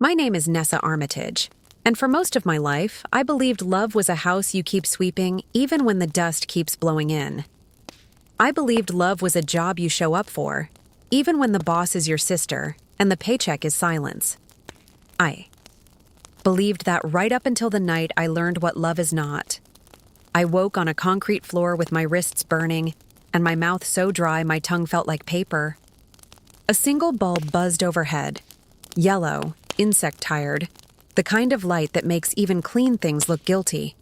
My name is Nessa Armitage, and for most of my life, I believed love was a house you keep sweeping even when the dust keeps blowing in. I believed love was a job you show up for, even when the boss is your sister and the paycheck is silence. I believed that right up until the night I learned what love is not. I woke on a concrete floor with my wrists burning and my mouth so dry my tongue felt like paper. A single bulb buzzed overhead, yellow, insect-tired, the kind of light that makes even clean things look guilty.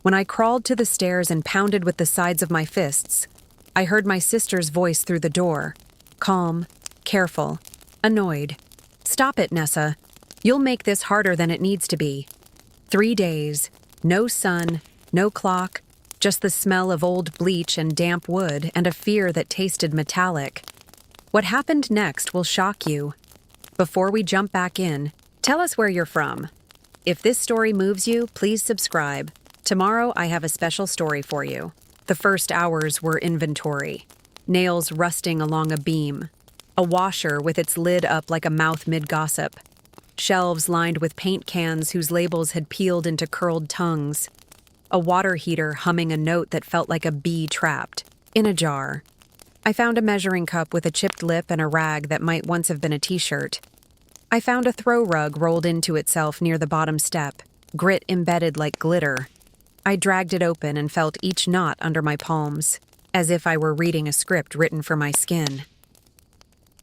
When I crawled to the stairs and pounded with the sides of my fists, I heard my sister's voice through the door, calm, careful, annoyed. "Stop it, Nessa. You'll make this harder than it needs to be." 3 days, no sun, no clock, just the smell of old bleach and damp wood and a fear that tasted metallic. What happened next will shock you. Before we jump back in, tell us where you're from. If this story moves you, please subscribe. Tomorrow I have a special story for you. The first hours were inventory. Nails rusting along a beam. A washer with its lid up like a mouth mid-gossip. Shelves lined with paint cans whose labels had peeled into curled tongues. A water heater humming a note that felt like a bee trapped, in a jar. I found a measuring cup with a chipped lip and a rag that might once have been a t-shirt. I found a throw rug rolled into itself near the bottom step, grit embedded like glitter. I dragged it open and felt each knot under my palms, as if I were reading a script written for my skin.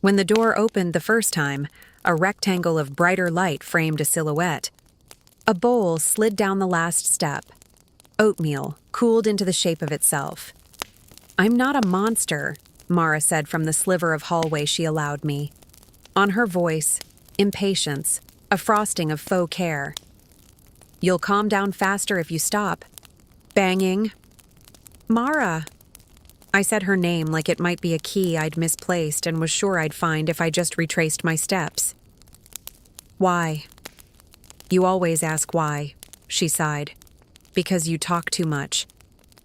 When the door opened the first time, a rectangle of brighter light framed a silhouette. A bowl slid down the last step. Oatmeal cooled into the shape of itself. "I'm not a monster," Mara said from the sliver of hallway she allowed me. On her voice, impatience, a frosting of faux care. "You'll calm down faster if you stop." Banging. "Mara." I said her name like it might be a key I'd misplaced and was sure I'd find if I just retraced my steps. "Why?" "You always ask why," she sighed. "Because you talk too much.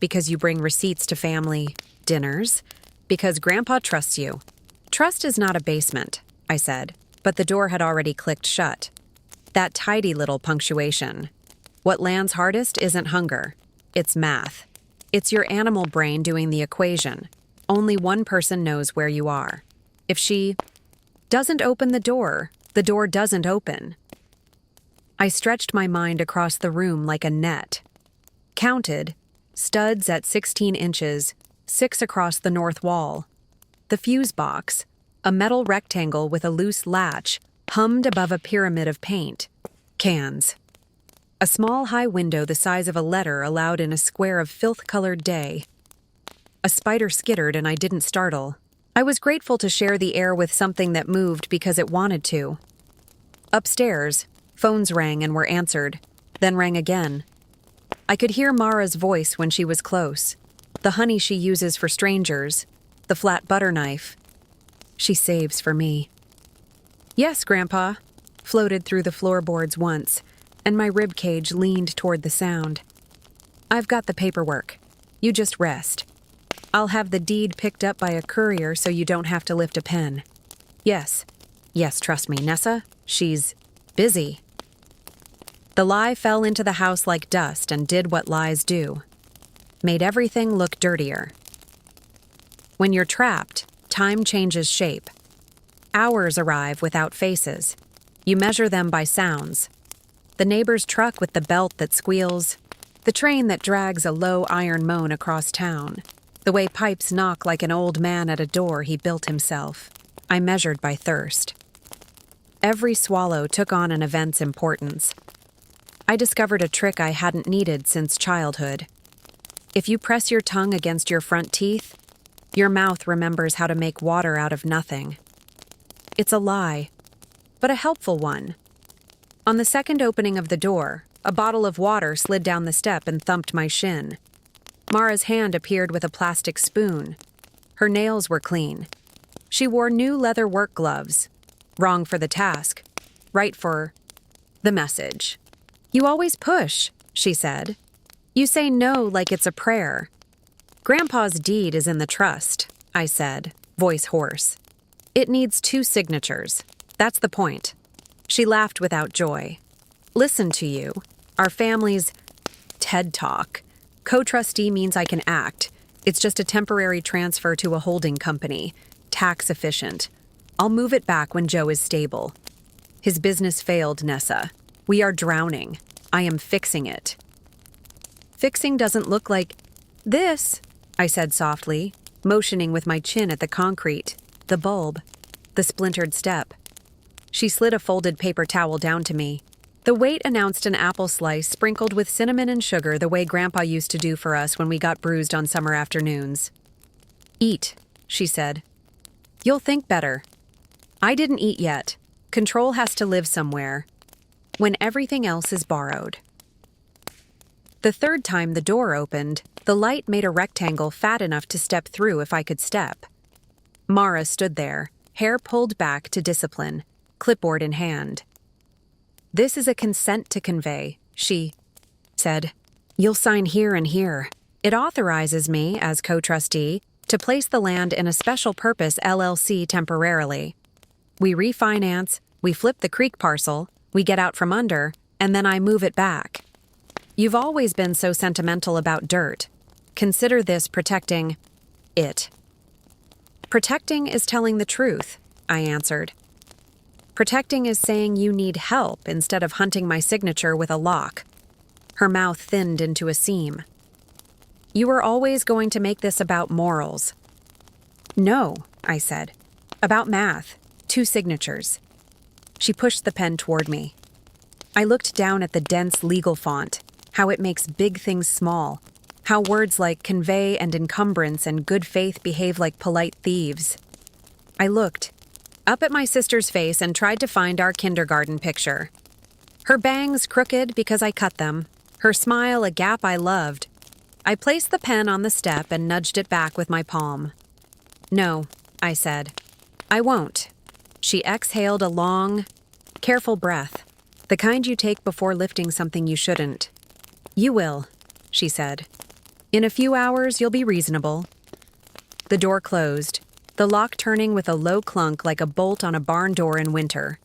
Because you bring receipts to family dinners. Because Grandpa trusts you." "Trust is not a basement," I said, but the door had already clicked shut. That tidy little punctuation. What lands hardest isn't hunger. It's math. It's your animal brain doing the equation. Only one person knows where you are. If she doesn't open the door doesn't open. I stretched my mind across the room like a net. Counted, studs at 16 inches, 6 across the north wall. The fuse box, a metal rectangle with a loose latch, hummed above a pyramid of paint. Cans. A small high window the size of a letter allowed in a square of filth-colored day. A spider skittered and I didn't startle. I was grateful to share the air with something that moved because it wanted to. Upstairs, phones rang and were answered, then rang again. I could hear Mara's voice when she was close. The honey she uses for strangers, the flat butter knife. She saves for me. "Yes, Grandpa," floated through the floorboards once, and my rib cage leaned toward the sound. "I've got the paperwork. You just rest. I'll have the deed picked up by a courier so you don't have to lift a pen." Yes, trust me, Nessa. She's busy." The lie fell into the house like dust and did what lies do. Made everything look dirtier. When you're trapped, time changes shape. Hours arrive without faces. You measure them by sounds. The neighbor's truck with the belt that squeals. The train that drags a low iron moan across town. The way pipes knock like an old man at a door he built himself. I measured by thirst. Every swallow took on an event's importance. I discovered a trick I hadn't needed since childhood. If you press your tongue against your front teeth, your mouth remembers how to make water out of nothing. It's a lie, but a helpful one. On the second opening of the door, a bottle of water slid down the step and thumped my shin. Mara's hand appeared with a plastic spoon. Her nails were clean. She wore new leather work gloves. Wrong for the task, right for the message. "You always push," she said. "You say no like it's a prayer." "Grandpa's deed is in the trust," I said, voice hoarse. "It needs 2 signatures. That's the point." She laughed without joy. Listen to you. Our family's TED Talk. Co-trustee means I can act. It's just a temporary transfer to a holding company. Tax efficient. I'll move it back when Joe is stable. His business failed, Nessa. We are drowning. I am fixing it. Fixing doesn't look like this, I said softly, motioning with my chin at the concrete, the bulb, the splintered step. She slid a folded paper towel down to me. The weight announced an apple slice sprinkled with cinnamon and sugar the way Grandpa used to do for us when we got bruised on summer afternoons. Eat, she said. You'll think better. I didn't eat yet. Control has to live somewhere. When everything else is borrowed. The third time the door opened, the light made a rectangle fat enough to step through if I could step. Mara stood there, hair pulled back to discipline, clipboard in hand. This is a consent to convey, she said. You'll sign here and here. It authorizes me, as co-trustee, to place the land in a special purpose LLC temporarily. We refinance, we flip the creek parcel, we get out from under, and then I move it back. You've always been so sentimental about dirt. Consider this protecting it. Protecting is telling the truth, I answered. Protecting is saying you need help instead of hunting my signature with a lock. Her mouth thinned into a seam. You were always going to make this about morals. No, I said. About math. 2 signatures. She pushed the pen toward me. I looked down at the dense legal font, how it makes big things small, how words like convey and encumbrance and good faith behave like polite thieves. I looked up at my sister's face and tried to find our kindergarten picture. Her bangs crooked because I cut them, her smile a gap I loved. I placed the pen on the step and nudged it back with my palm. No, I said. I won't. She exhaled a long, careful breath, the kind you take before lifting something you shouldn't. You will, she said. In a few hours, you'll be reasonable. The door closed, the lock turning with a low clunk like a bolt on a barn door in winter.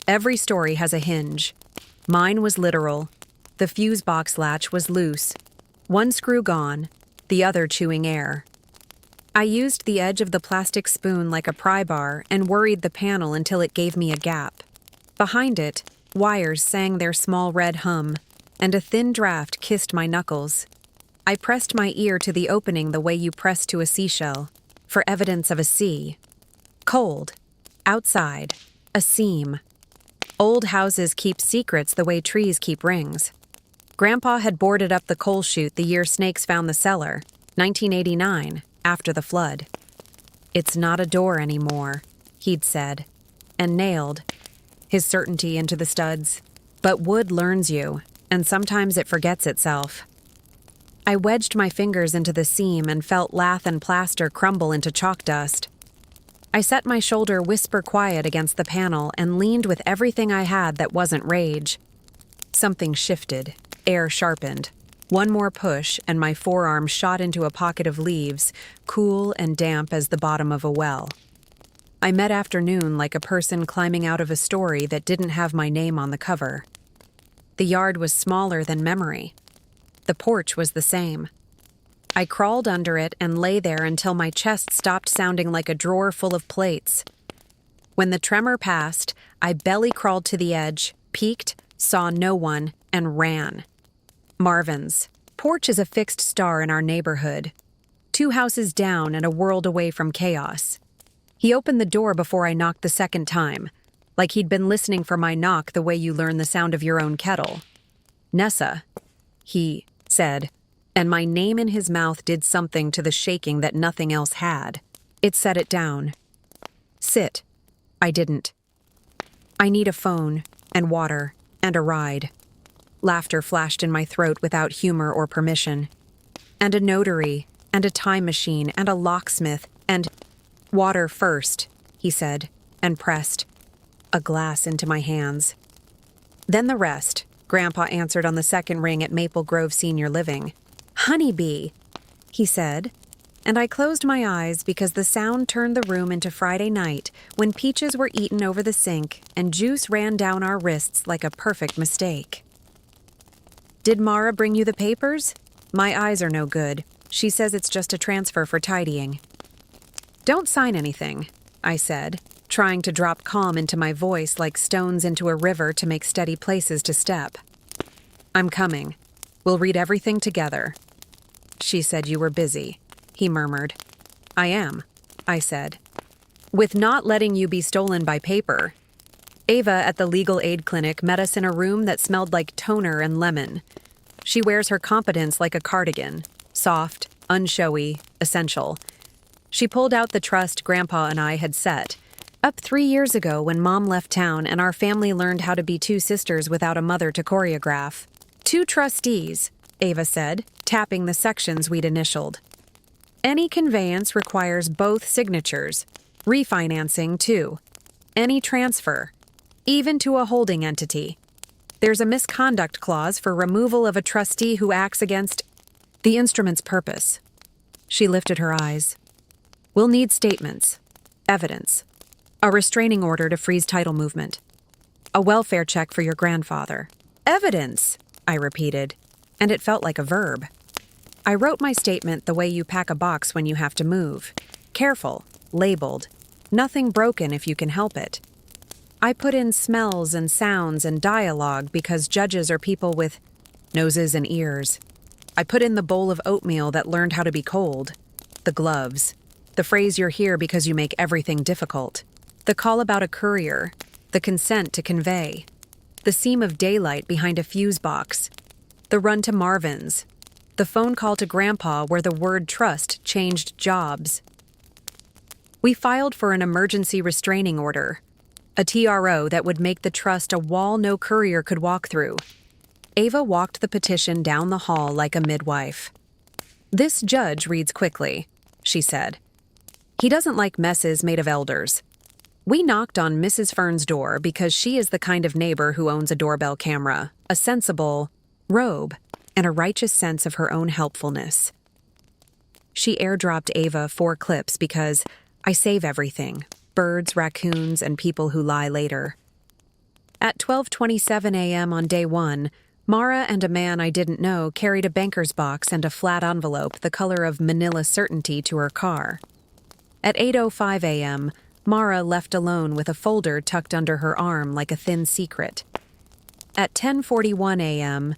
Every story has a hinge. Mine was literal. The fuse box latch was loose. One screw gone, the other chewing air. I used the edge of the plastic spoon like a pry bar and worried the panel until it gave me a gap. Behind it, wires sang their small red hum, and a thin draft kissed my knuckles. I pressed my ear to the opening the way you press to a seashell, for evidence of a sea. Cold. Outside. A seam. Old houses keep secrets the way trees keep rings. Grandpa had boarded up the coal chute the year snakes found the cellar, 1989, after the flood. It's not a door anymore, he'd said, and nailed his certainty into the studs. But wood learns you, and sometimes it forgets itself. I wedged my fingers into the seam and felt lath and plaster crumble into chalk dust. I set my shoulder whisper quiet against the panel and leaned with everything I had that wasn't rage. Something shifted, air sharpened. One more push, and my forearm shot into a pocket of leaves, cool and damp as the bottom of a well. I met afternoon like a person climbing out of a story that didn't have my name on the cover. The yard was smaller than memory. The porch was the same. I crawled under it and lay there until my chest stopped sounding like a drawer full of plates. When the tremor passed, I belly crawled to the edge, peeked, saw no one, and ran. Marvin's porch is a fixed star in our neighborhood. 2 houses down and a world away from chaos. He opened the door before I knocked the second time, like he'd been listening for my knock the way you learn the sound of your own kettle. Nessa, he said, and my name in his mouth did something to the shaking that nothing else had. It set it down. Sit. I didn't. I need a phone, and water, and a ride. Laughter flashed in my throat without humor or permission. And a notary, and a time machine, and a locksmith, and water first, he said, and pressed a glass into my hands. Then the rest, Grandpa answered on the second ring at Maple Grove Senior Living. Honeybee, he said, and I closed my eyes because the sound turned the room into Friday night when peaches were eaten over the sink and juice ran down our wrists like a perfect mistake. "Did Mara bring you the papers? My eyes are no good. She says it's just a transfer for tidying." "Don't sign anything," I said, trying to drop calm into my voice like stones into a river to make steady places to step. "I'm coming. We'll read everything together." "She said you were busy," he murmured. "I am," I said. "With not letting you be stolen by paper." Ava at the legal aid clinic met us in a room that smelled like toner and lemon. She wears her competence like a cardigan, soft, unshowy, essential. She pulled out the trust Grandpa and I had set, up 3 years ago when Mom left town and our family learned how to be two sisters without a mother to choreograph. "Two trustees," Ava said, tapping the sections we'd initialed. "Any conveyance requires both signatures. Refinancing, too. Any transfer. Even to a holding entity. There's a misconduct clause for removal of a trustee who acts against the instrument's purpose." She lifted her eyes. "We'll need statements, evidence, a restraining order to freeze title movement, a welfare check for your grandfather." "Evidence," I repeated, and it felt like a verb. I wrote my statement the way you pack a box when you have to move. Careful, labeled, nothing broken if you can help it. I put in smells and sounds and dialogue because judges are people with noses and ears. I put in the bowl of oatmeal that learned how to be cold, the gloves, the phrase "you're here because you make everything difficult," the call about a courier, the consent to convey, the seam of daylight behind a fuse box, the run to Marvin's, the phone call to Grandpa where the word trust changed jobs. We filed for an emergency restraining order, a TRO that would make the trust a wall no courier could walk through. Ava walked the petition down the hall like a midwife. "This judge reads quickly," she said. "He doesn't like messes made of elders." We knocked on Mrs. Fern's door because she is the kind of neighbor who owns a doorbell camera, a sensible robe, and a righteous sense of her own helpfulness. She airdropped Ava 4 clips because I save everything: birds, raccoons, and people who lie later. At 12:27 a.m. on day 1, Mara and a man I didn't know carried a banker's box and a flat envelope the color of Manila Certainty to her car. At 8:05 a.m., Mara left alone with a folder tucked under her arm like a thin secret. At 10:41 a.m.,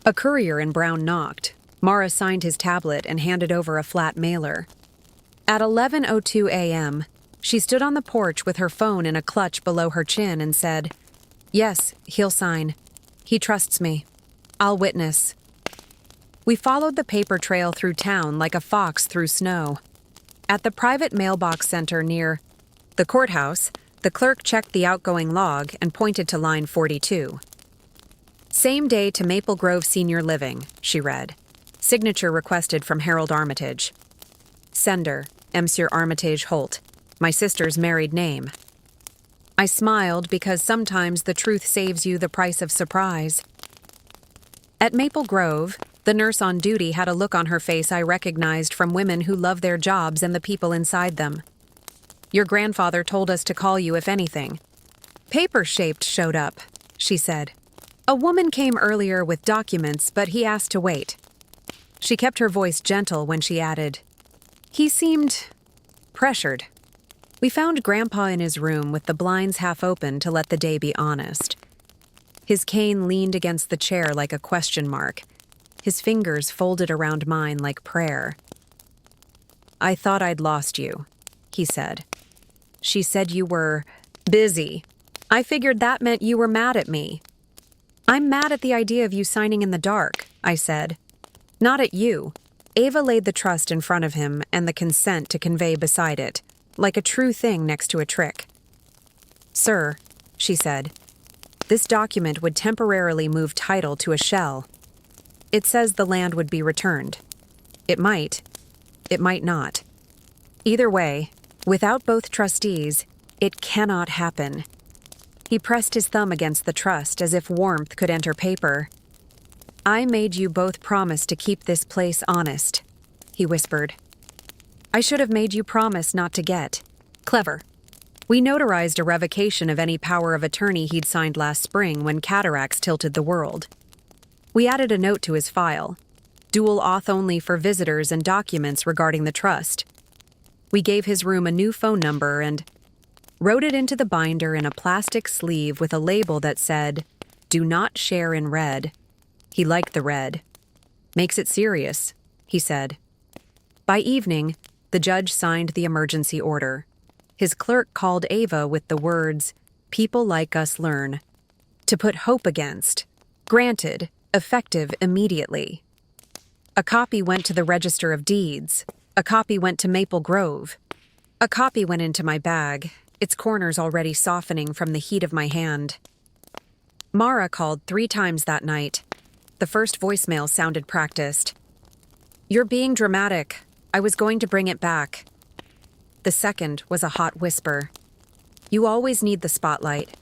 a courier in brown knocked. Mara signed his tablet and handed over a flat mailer. At 11:02 a.m., she stood on the porch with her phone in a clutch below her chin and said, "Yes, he'll sign. He trusts me. I'll witness." We followed the paper trail through town like a fox through snow. At the private mailbox center near the courthouse, the clerk checked the outgoing log and pointed to line 42. "Same day to Maple Grove Senior Living," she read. "Signature requested from Harold Armitage. Sender, Monsieur Armitage Holt, my sister's married name." I smiled because sometimes the truth saves you the price of surprise. At Maple Grove, the nurse on duty had a look on her face I recognized from women who love their jobs and the people inside them. "Your grandfather told us to call you if anything." "Paper-shaped showed up," she said. "A woman came earlier with documents, but he asked to wait." She kept her voice gentle when she added, "He seemed pressured." We found Grandpa in his room with the blinds half open to let the day be honest. His cane leaned against the chair like a question mark, his fingers folded around mine like prayer. "I thought I'd lost you," he said. "She said you were busy. I figured that meant you were mad at me." "I'm mad at the idea of you signing in the dark," I said. "Not at you." Ava laid the trust in front of him and the consent to convey beside it, like a true thing next to a trick. "Sir," she said, "this document would temporarily move title to a shell. It says the land would be returned. It might not. Either way, without both trustees, it cannot happen." He pressed his thumb against the trust as if warmth could enter paper. "I made you both promise to keep this place honest," he whispered. I should have made you promise not to get. Clever. We notarized a revocation of any power of attorney he'd signed last spring when cataracts tilted the world. We added a note to his file. Dual auth only for visitors and documents regarding the trust. We gave his room a new phone number and wrote it into the binder in a plastic sleeve with a label that said, "Do not share in red." He liked the red. "Makes it serious," he said. By evening, the judge signed the emergency order. His clerk called Ava with the words, "People like us learn." To put hope against. Granted, effective immediately. A copy went to the Register of Deeds. A copy went to Maple Grove. A copy went into my bag, its corners already softening from the heat of my hand. Mara called 3 times that night. The first voicemail sounded practiced. "You're being dramatic. I was going to bring it back." The second was a hot whisper. "You always need the spotlight."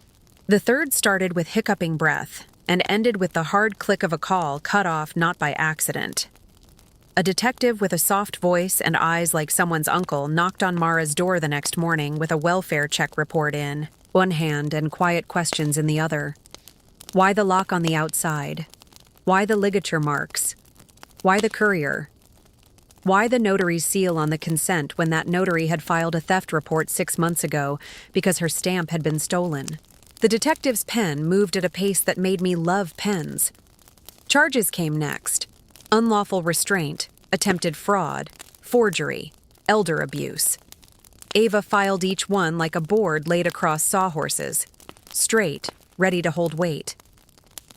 The third started with hiccuping breath and ended with the hard click of a call cut off not by accident. A detective with a soft voice and eyes like someone's uncle knocked on Mara's door the next morning with a welfare check report in one hand and quiet questions in the other. Why the lock on the outside? Why the ligature marks? Why the courier? Why the notary's seal on the consent when that notary had filed a theft report 6 months ago because her stamp had been stolen? The detective's pen moved at a pace that made me love pens. Charges came next. Unlawful restraint, attempted fraud, forgery, elder abuse. Ava filed each one like a board laid across sawhorses, straight, ready to hold weight.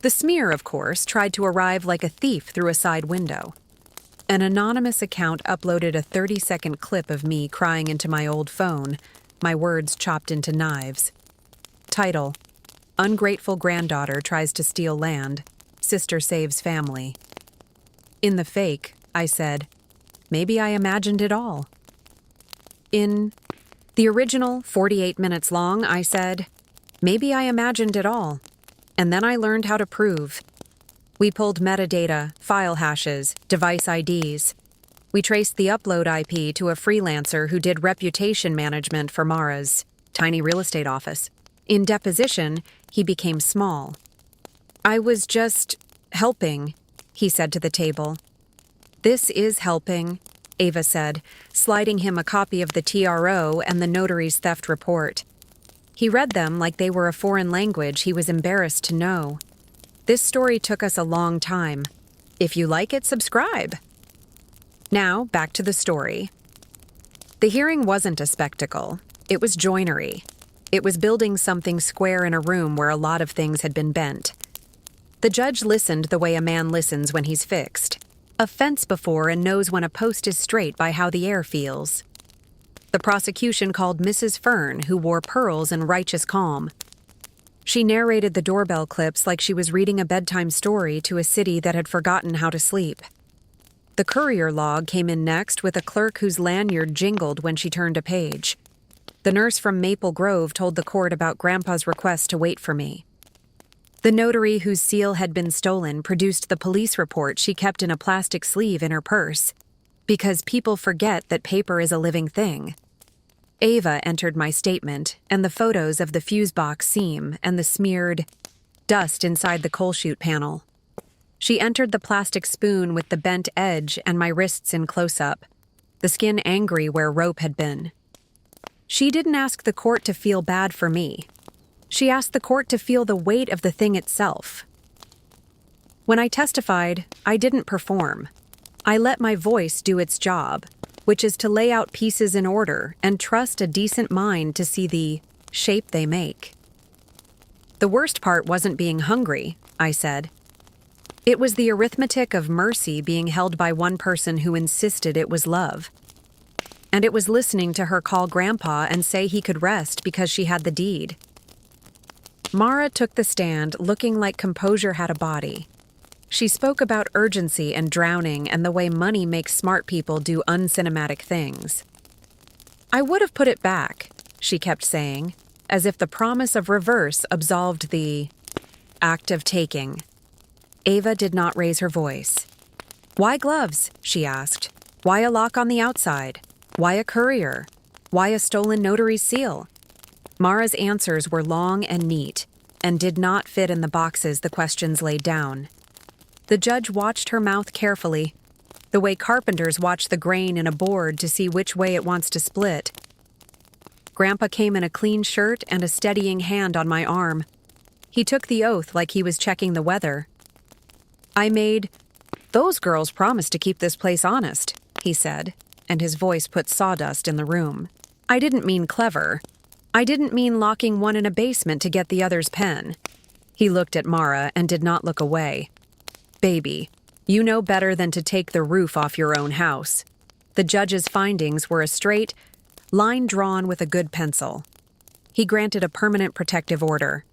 The smear, of course, tried to arrive like a thief through a side window. An anonymous account uploaded a 30-second clip of me crying into my old phone, my words chopped into knives. Title: Ungrateful granddaughter tries to steal land. Sister saves family. In the fake, I said, maybe I imagined it all. In the original, 48 minutes long, I said, maybe I imagined it all. And then I learned how to prove. We pulled metadata, file hashes, device IDs. We traced the upload IP to a freelancer who did reputation management for Mara's tiny real estate office. In deposition, he became small. "I was just helping," he said to the table. "This is helping," Ava said, sliding him a copy of the TRO and the notary's theft report. He read them like they were a foreign language he was embarrassed to know. This story took us a long time. If you like it, subscribe. Now, back to the story. The hearing wasn't a spectacle. It was joinery. It was building something square in a room where a lot of things had been bent. The judge listened the way a man listens when he's fixed. A fence before and knows when a post is straight by how the air feels. The prosecution called Mrs. Fern, who wore pearls and righteous calm. She narrated the doorbell clips like she was reading a bedtime story to a city that had forgotten how to sleep. The courier log came in next with a clerk whose lanyard jingled when she turned a page. The nurse from Maple Grove told the court about Grandpa's request to wait for me. The notary whose seal had been stolen produced the police report she kept in a plastic sleeve in her purse, because people forget that paper is a living thing. Ava entered my statement and the photos of the fuse box seam and the smeared dust inside the coal chute panel. She entered the plastic spoon with the bent edge and my wrists in close-up, the skin angry where rope had been. She didn't ask the court to feel bad for me. She asked the court to feel the weight of the thing itself. When I testified, I didn't perform. I let my voice do its job, which is to lay out pieces in order and trust a decent mind to see the shape they make. The worst part wasn't being hungry, I said. It was the arithmetic of mercy being held by one person who insisted it was love. And it was listening to her call Grandpa and say he could rest because she had the deed. Mara took the stand looking like composure had a body. She spoke about urgency and drowning and the way money makes smart people do uncinematic things. "I would have put it back," she kept saying, as if the promise of reverse absolved the act of taking. Ava did not raise her voice. "Why gloves?" she asked. "Why a lock on the outside? Why a courier? Why a stolen notary's seal? Mara's answers were long and neat, and did not fit in the boxes the questions laid down. The judge watched her mouth carefully, the way carpenters watch the grain in a board to see which way it wants to split. Grandpa came in a clean shirt and a steadying hand on my arm. He took the oath like he was checking the weather. "Those girls promised to keep this place honest," he said, and his voice put sawdust in the room. "I didn't mean clever. I didn't mean locking one in a basement to get the other's pen." He looked at Mara and did not look away. "Baby, you know better than to take the roof off your own house." The judge's findings were a straight line drawn with a good pencil. He granted a permanent protective order.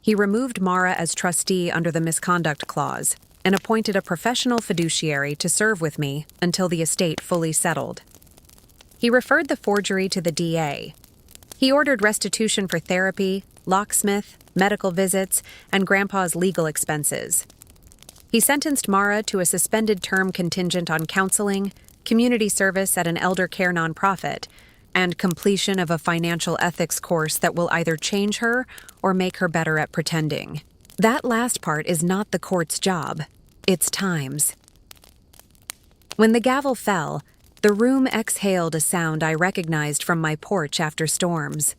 He removed Mara as trustee under the misconduct clause and appointed a professional fiduciary to serve with me until the estate fully settled. He referred the forgery to the DA. He ordered restitution for therapy, locksmith, medical visits, and Grandpa's legal expenses. He sentenced Mara to a suspended term contingent on counseling, community service at an elder care nonprofit, and completion of a financial ethics course that will either change her or make her better at pretending. That last part is not the court's job. It's Time's. When the gavel fell, the room exhaled a sound I recognized from my porch after storms.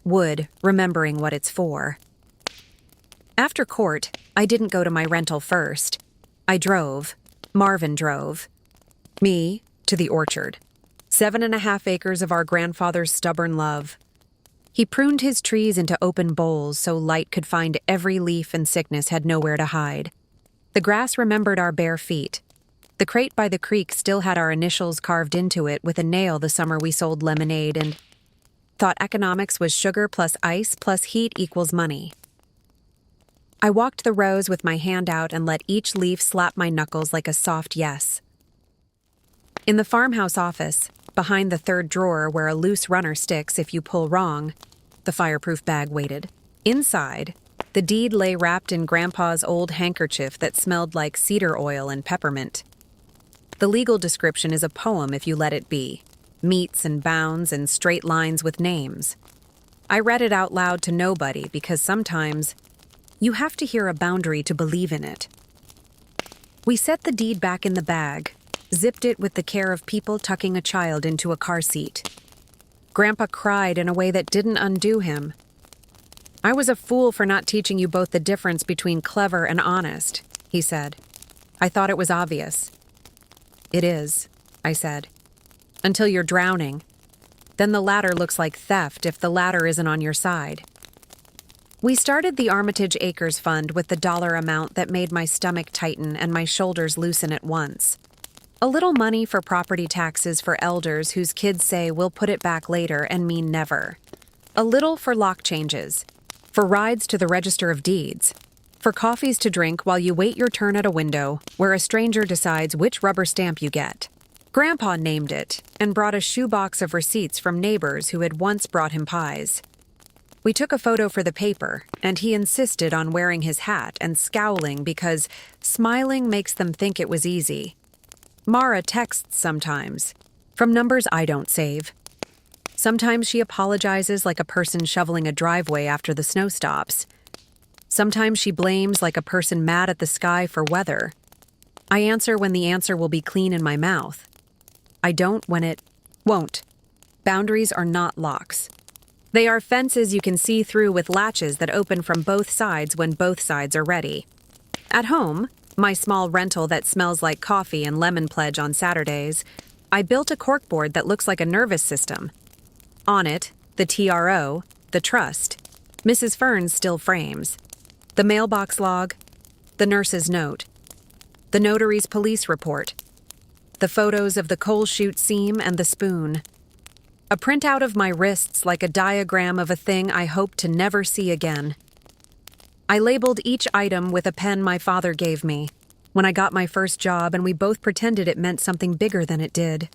Wood, remembering what it's for. After court, I didn't go to my rental first. I drove. Marvin drove. Me to the orchard. 7.5 acres of our grandfather's stubborn love. He pruned his trees into open bowls so light could find every leaf and sickness had nowhere to hide. The grass remembered our bare feet. The crate by the creek still had our initials carved into it with a nail the summer we sold lemonade and thought economics was sugar plus ice plus heat equals money. I walked the rows with my hand out and let each leaf slap my knuckles like a soft yes. In the farmhouse office, behind the third drawer where a loose runner sticks if you pull wrong, the fireproof bag waited. Inside, the deed lay wrapped in Grandpa's old handkerchief that smelled like cedar oil and peppermint. The legal description is a poem if you let it be. Meets and bounds and straight lines with names. I read it out loud to nobody because sometimes you have to hear a boundary to believe in it. We set the deed back in the bag, zipped it with the care of people tucking a child into a car seat. Grandpa cried in a way that didn't undo him. "I was a fool for not teaching you both the difference between clever and honest," he said. "I thought it was obvious." "It is," I said. "Until you're drowning. Then the latter looks like theft if the latter isn't on your side." We started the Armitage Acres Fund with the dollar amount that made my stomach tighten and my shoulders loosen at once. A little money for property taxes for elders whose kids say we'll put it back later and mean never. A little for lock changes. For rides to the Register of Deeds. For coffees to drink while you wait your turn at a window where a stranger decides which rubber stamp you get. Grandpa named it and brought a shoebox of receipts from neighbors who had once brought him pies. We took a photo for the paper, and he insisted on wearing his hat and scowling because smiling makes them think it was easy. Mara texts sometimes, from numbers I don't save. Sometimes she apologizes like a person shoveling a driveway after the snow stops. Sometimes she blames like a person mad at the sky for weather. I answer when the answer will be clean in my mouth. I don't when it won't. Boundaries are not locks. They are fences you can see through with latches that open from both sides when both sides are ready. At home, my small rental that smells like coffee and lemon pledge on Saturdays, I built a corkboard that looks like a nervous system. On it, the TRO, the trust, Mrs. Fern's still frames, the mailbox log, the nurse's note, the notary's police report, the photos of the coal chute seam and the spoon, a printout of my wrists like a diagram of a thing I hope to never see again. I labeled each item with a pen my father gave me when I got my first job, and we both pretended it meant something bigger than it did.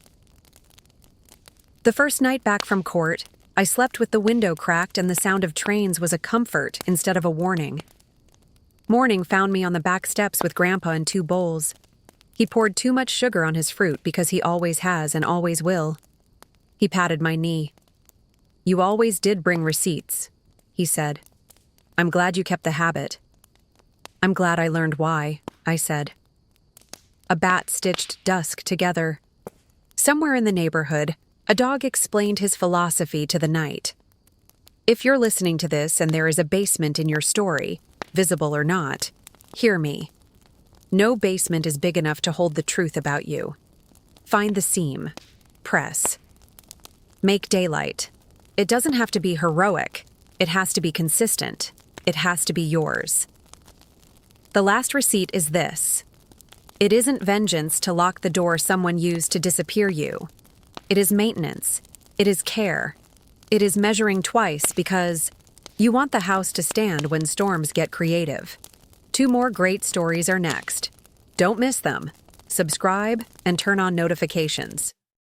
The first night back from court, I slept with the window cracked and the sound of trains was a comfort instead of a warning. Morning found me on the back steps with Grandpa in 2 bowls. He poured too much sugar on his fruit because he always has and always will. He patted my knee. "You always did bring receipts," he said. "I'm glad you kept the habit." "I'm glad I learned why," I said. A bat stitched dusk together. Somewhere in the neighborhood, a dog explained his philosophy to the night. If you're listening to this and there is a basement in your story, visible or not, hear me. No basement is big enough to hold the truth about you. Find the seam. Press. Make daylight. It doesn't have to be heroic. It has to be consistent. It has to be yours. The last receipt is this. It isn't vengeance to lock the door someone used to disappear you. It is maintenance. It is care. It is measuring twice because you want the house to stand when storms get creative. 2 more great stories are next. Don't miss them. Subscribe and turn on notifications.